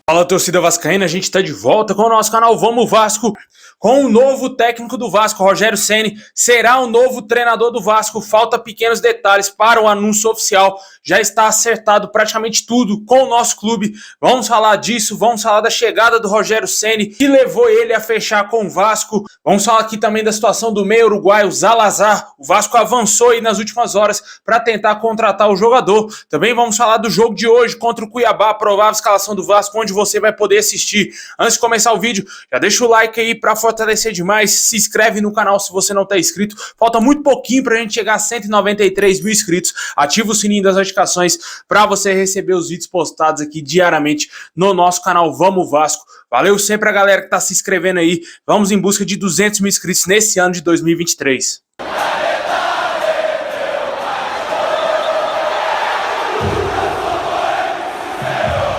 Fala, torcida vascaína, a gente está de volta com o nosso canal Vamos Vasco, com o novo técnico do Vasco, Rogério Ceni, será o novo treinador do Vasco. Falta pequenos detalhes para o anúncio oficial, já está acertado praticamente tudo com o nosso clube. Vamos falar disso, vamos falar da chegada do Rogério Ceni, que levou ele a fechar com o Vasco. Vamos falar aqui também da situação do meio uruguaio, Zalazar. O Vasco avançou aí nas últimas horas para tentar contratar o jogador. Também vamos falar do jogo de hoje contra o Cuiabá, a provável escalação do Vasco, onde você vai poder assistir. Antes de começar o vídeo, já deixa o like aí para fortalecer demais, se inscreve no canal se você não está inscrito, falta muito pouquinho para a gente chegar a 193 mil inscritos, ativa o sininho das notificações para você receber os vídeos postados aqui diariamente no nosso canal Vamos Vasco. Valeu sempre a galera que está se inscrevendo aí, vamos em busca de 200 mil inscritos nesse ano de 2023.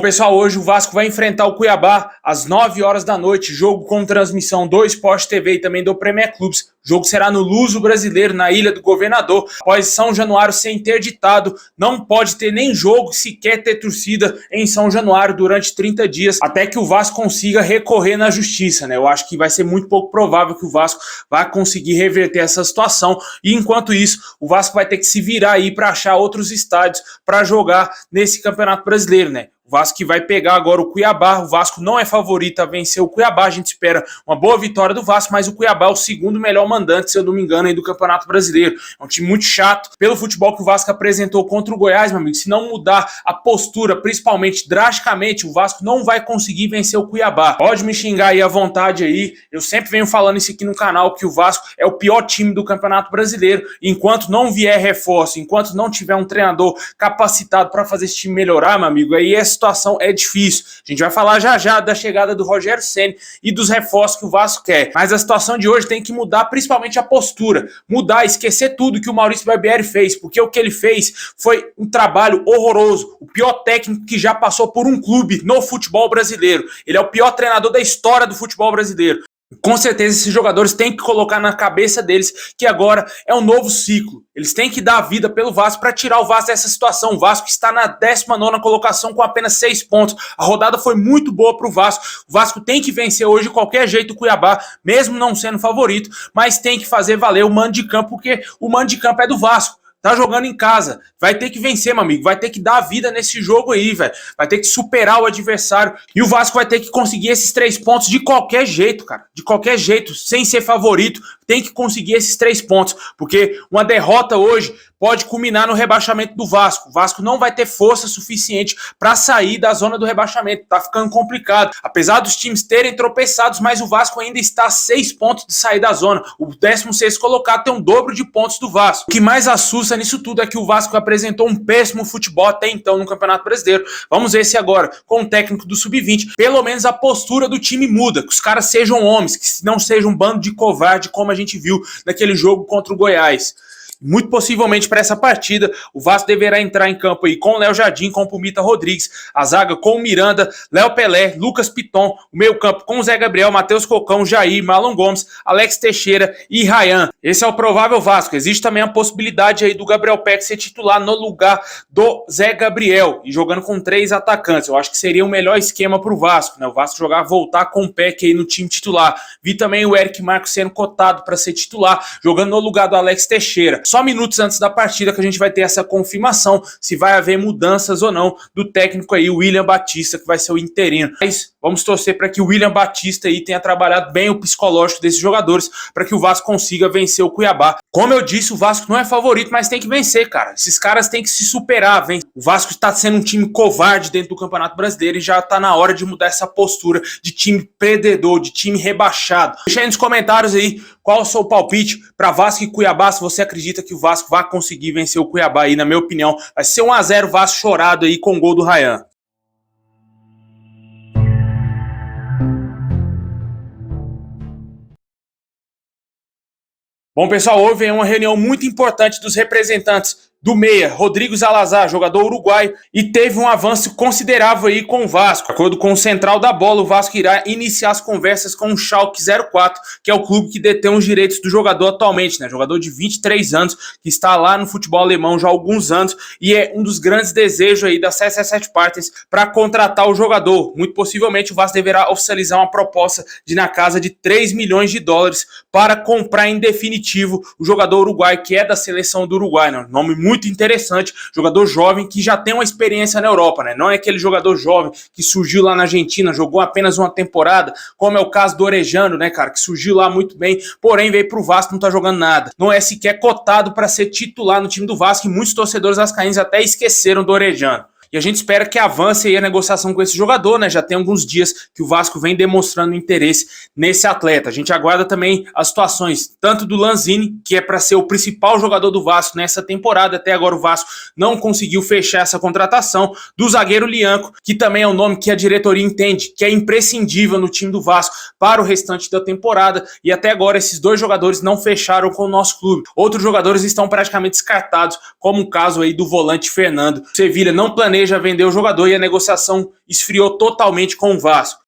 Pessoal, hoje o Vasco vai enfrentar o Cuiabá às 9 horas da noite, jogo com transmissão do Sport TV e também do Premier Clubes. O jogo será no Luso Brasileiro, na Ilha do Governador. Após São Januário ser interditado, não pode ter nem jogo, sequer ter torcida em São Januário durante 30 dias, até que o Vasco consiga recorrer na justiça, né? Eu acho que vai ser muito pouco provável que o Vasco vá conseguir reverter essa situação, e enquanto isso, o Vasco vai ter que se virar aí para achar outros estádios para jogar nesse Campeonato Brasileiro, né? O Vasco que vai pegar agora o Cuiabá. O Vasco não é favorito a vencer o Cuiabá. A gente espera uma boa vitória do Vasco, mas o Cuiabá é o segundo melhor mandante, se eu não me engano, aí do Campeonato Brasileiro. É um time muito chato. Pelo futebol que o Vasco apresentou contra o Goiás, meu amigo, se não mudar a postura, principalmente drasticamente, o Vasco não vai conseguir vencer o Cuiabá. Pode me xingar aí à vontade aí. Eu sempre venho falando isso aqui no canal, que o Vasco é o pior time do Campeonato Brasileiro. Enquanto não vier reforço, enquanto não tiver um treinador capacitado para fazer esse time melhorar, meu amigo, aí a situação é difícil. A gente vai falar já já da chegada do Rogério Ceni e dos reforços que o Vasco quer. Mas a situação de hoje tem que mudar, principalmente a postura. Mudar, esquecer tudo que o Maurício Barbieri fez, porque o que ele fez foi um trabalho horroroso. O pior técnico que já passou por um clube no futebol brasileiro. Ele é o pior treinador da história do futebol brasileiro. Com certeza esses jogadores têm que colocar na cabeça deles que agora é um novo ciclo. Eles têm que dar a vida pelo Vasco para tirar o Vasco dessa situação. O Vasco está na 19ª colocação com apenas 6 pontos. A rodada foi muito boa para o Vasco. O Vasco tem que vencer hoje de qualquer jeito o Cuiabá, mesmo não sendo favorito, mas tem que fazer valer o mando de campo, porque o mando de campo é do Vasco. Tá jogando em casa, vai ter que vencer, meu amigo, vai ter que dar a vida nesse jogo aí, velho, vai ter que superar o adversário, e o Vasco vai ter que conseguir esses 3 pontos de qualquer jeito, cara, de qualquer jeito, sem ser favorito, tem que conseguir esses 3 pontos, porque uma derrota hoje pode culminar no rebaixamento do Vasco. O Vasco não vai ter força suficiente para sair da zona do rebaixamento, tá ficando complicado, apesar dos times terem tropeçados, mas o Vasco ainda está a 6 pontos de sair da zona. O 16º colocado tem um dobro de pontos do Vasco. O que mais assusta nisso tudo é que o Vasco apresentou um péssimo futebol até então no Campeonato Brasileiro. Vamos ver se agora, com o técnico do Sub-20, pelo menos a postura do time muda, que os caras sejam homens, que não sejam um bando de covarde como a gente viu naquele jogo contra o Goiás. Muito possivelmente para essa partida, o Vasco deverá entrar em campo aí com o Léo Jardim, com o Pumita Rodrigues, a zaga com o Miranda, Léo Pelé, Lucas Piton, o meio campo com o Zé Gabriel, Matheus Cocão, Jair, Marlon Gomes, Alex Teixeira e Ryan. Esse é o provável Vasco. Existe também a possibilidade aí do Gabriel Peck ser titular no lugar do Zé Gabriel e jogando com 3 atacantes. Eu acho que seria o melhor esquema para o Vasco, né? O Vasco voltar com o Peck aí no time titular. Vi também o Eric Marcos sendo cotado para ser titular, jogando no lugar do Alex Teixeira. Só minutos antes da partida que a gente vai ter essa confirmação se vai haver mudanças ou não do técnico aí, o William Batista, que vai ser o interino. Mas vamos torcer para que o William Batista aí tenha trabalhado bem o psicológico desses jogadores para que o Vasco consiga vencer o Cuiabá. Como eu disse, o Vasco não é favorito, mas tem que vencer, cara. Esses caras têm que se superar, vem. O Vasco está sendo um time covarde dentro do Campeonato Brasileiro e já está na hora de mudar essa postura de time perdedor, de time rebaixado. Deixa aí nos comentários aí qual é o seu palpite para Vasco e Cuiabá, se você acredita que o Vasco vai conseguir vencer o Cuiabá aí. Na minha opinião, vai ser 1-0 Vasco chorado aí com o gol do Ryan. Bom, pessoal, houve uma reunião muito importante dos representantes do meia, Rodrigo Zalazar, jogador uruguaio, e teve um avanço considerável aí com o Vasco. De acordo com o central da bola, o Vasco irá iniciar as conversas com o Schalke 04, que é o clube que detém os direitos do jogador atualmente, né? Jogador de 23 anos, que está lá no futebol alemão já há alguns anos, e é um dos grandes desejos aí da 777 Partners para contratar o jogador. Muito possivelmente o Vasco deverá oficializar uma proposta de na casa de 3 milhões de dólares para comprar em definitivo o jogador uruguaio, que é da seleção do Uruguai, né? Nome muito interessante, jogador jovem que já tem uma experiência na Europa, né? Não é aquele jogador jovem que surgiu lá na Argentina, jogou apenas uma temporada, como é o caso do Orejano, né, cara, que surgiu lá muito bem, porém veio pro Vasco, não tá jogando nada. Não é sequer cotado para ser titular no time do Vasco, e muitos torcedores vascaínos até esqueceram do Orejano. E a gente espera que avance aí a negociação com esse jogador, né? Já tem alguns dias que o Vasco vem demonstrando interesse nesse atleta. A gente aguarda também as situações, tanto do Lanzini, que é para ser o principal jogador do Vasco nessa temporada. Até agora o Vasco não conseguiu fechar essa contratação. Do zagueiro Lianco, que também é um nome que a diretoria entende que é imprescindível no time do Vasco para o restante da temporada. E até agora esses dois jogadores não fecharam com o nosso clube. Outros jogadores estão praticamente descartados, como o caso aí do volante Fernando. O Sevilha não planeja vender o jogador e a negociação esfriou totalmente com o Vasco.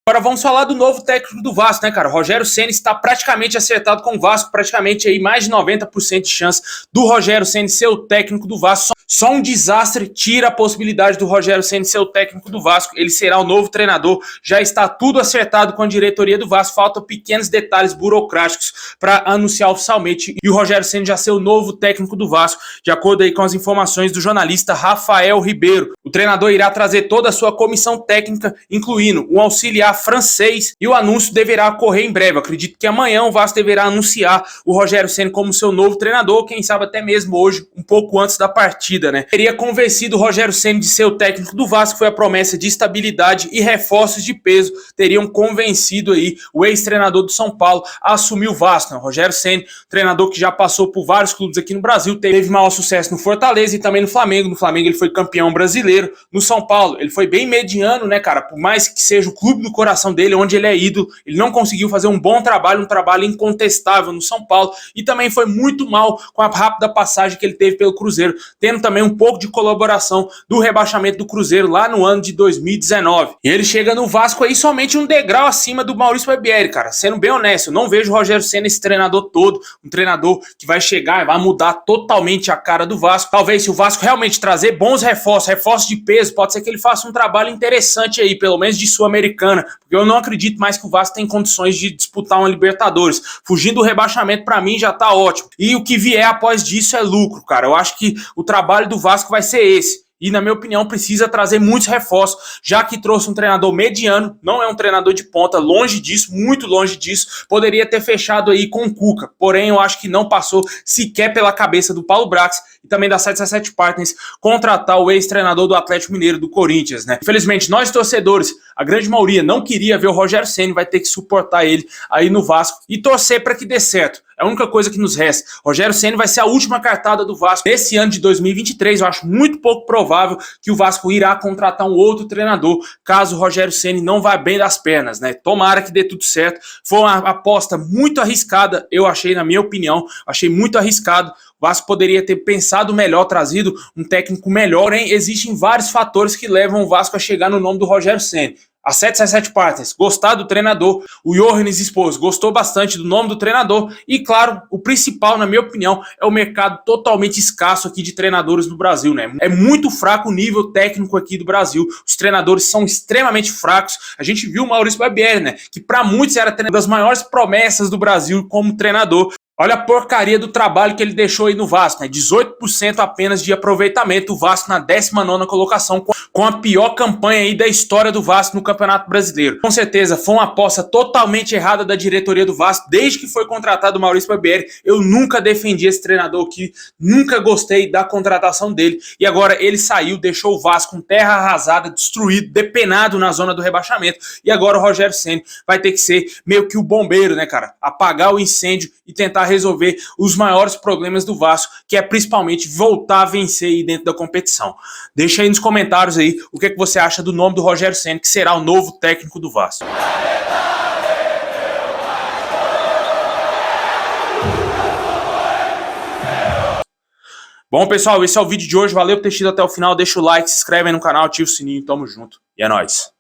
Agora vamos falar do novo técnico do Vasco, né, cara? O Rogério Ceni está praticamente acertado com o Vasco, praticamente aí mais de 90% de chance do Rogério Ceni ser o técnico do Vasco. Só um desastre tira a possibilidade do Rogério Ceni ser o técnico do Vasco. Ele será o novo treinador. Já está tudo acertado com a diretoria do Vasco. Faltam pequenos detalhes burocráticos para anunciar oficialmente e o Rogério Ceni já ser o novo técnico do Vasco, de acordo aí com as informações do jornalista Rafael Ribeiro. O treinador irá trazer toda a sua comissão técnica, incluindo um auxiliar francês, e o anúncio deverá ocorrer em breve. Eu acredito que amanhã o Vasco deverá anunciar o Rogério Ceni como seu novo treinador, quem sabe até mesmo hoje, um pouco antes da partida, né? Teria convencido o Rogério Ceni de ser o técnico do Vasco, foi a promessa de estabilidade e reforços de peso, teriam convencido aí o ex-treinador do São Paulo a assumir o Vasco, né? O Rogério Ceni, treinador que já passou por vários clubes aqui no Brasil, teve maior sucesso no Fortaleza e também no Flamengo. No Flamengo ele foi campeão brasileiro, no São Paulo ele foi bem mediano, né, cara? Por mais que seja o clube do coração dele, onde ele é ídolo, ele não conseguiu fazer um bom trabalho, um trabalho incontestável no São Paulo, e também foi muito mal com a rápida passagem que ele teve pelo Cruzeiro, tendo também um pouco de colaboração do rebaixamento do Cruzeiro lá no ano de 2019. E ele chega no Vasco aí somente um degrau acima do Maurício Barbieri, cara. Sendo bem honesto, eu não vejo o Rogério Ceni esse treinador todo, um treinador que vai chegar e vai mudar totalmente a cara do Vasco. Talvez se o Vasco realmente trazer bons reforços de peso, pode ser que ele faça um trabalho interessante aí, pelo menos de Sul-Americana, porque eu não acredito mais que o Vasco tem condições de disputar uma Libertadores. Fugindo do rebaixamento, pra mim, já tá ótimo. E o que vier após disso é lucro, cara. Eu acho que o trabalho do Vasco vai ser esse. E, na minha opinião, precisa trazer muitos reforços, já que trouxe um treinador mediano, não é um treinador de ponta, longe disso, muito longe disso. Poderia ter fechado aí com o Cuca, porém eu acho que não passou sequer pela cabeça do Paulo Brax e também da 777 Partners contratar o ex-treinador do Atlético Mineiro, do Corinthians, né? Infelizmente, nós torcedores, a grande maioria, não queria ver o Rogério Ceni, vai ter que suportar ele aí no Vasco e torcer para que dê certo. É a única coisa que nos resta. Rogério Ceni vai ser a última cartada do Vasco nesse ano de 2023. Eu acho muito pouco provável que o Vasco irá contratar um outro treinador, caso o Rogério Ceni não vá bem das pernas, né? Tomara que dê tudo certo. Foi uma aposta muito arriscada, eu achei, na minha opinião. Achei muito arriscado. O Vasco poderia ter pensado melhor, trazido um técnico melhor, hein? Existem vários fatores que levam o Vasco a chegar no nome do Rogério Ceni. A 777 Partners, gostar do treinador, o Johannes Esposo gostou bastante do nome do treinador e, claro, o principal, na minha opinião, é o mercado totalmente escasso aqui de treinadores no Brasil, né? É muito fraco o nível técnico aqui do Brasil, os treinadores são extremamente fracos. A gente viu o Maurício Barbieri, né? Que para muitos era uma das maiores promessas do Brasil como treinador. Olha a porcaria do trabalho que ele deixou aí no Vasco, né? 18% apenas de aproveitamento, o Vasco na 19ª colocação, com a pior campanha aí da história do Vasco no Campeonato Brasileiro. Com certeza, foi uma aposta totalmente errada da diretoria do Vasco, desde que foi contratado o Maurício Barbieri. Eu nunca defendi esse treinador aqui, nunca gostei da contratação dele, e agora ele saiu, deixou o Vasco com terra arrasada, destruído, depenado na zona do rebaixamento, e agora o Rogério Ceni vai ter que ser meio que o bombeiro, né, cara? Apagar o incêndio e tentar resolver os maiores problemas do Vasco, que é principalmente voltar a vencer aí dentro da competição. Deixa aí nos comentários aí o que você acha do nome do Rogério Ceni, que será o novo técnico do Vasco. Bom, pessoal, esse é o vídeo de hoje. Valeu por ter assistido até o final. Deixa o like, se inscreve aí no canal, ativa o sininho. Tamo junto. E é nóis.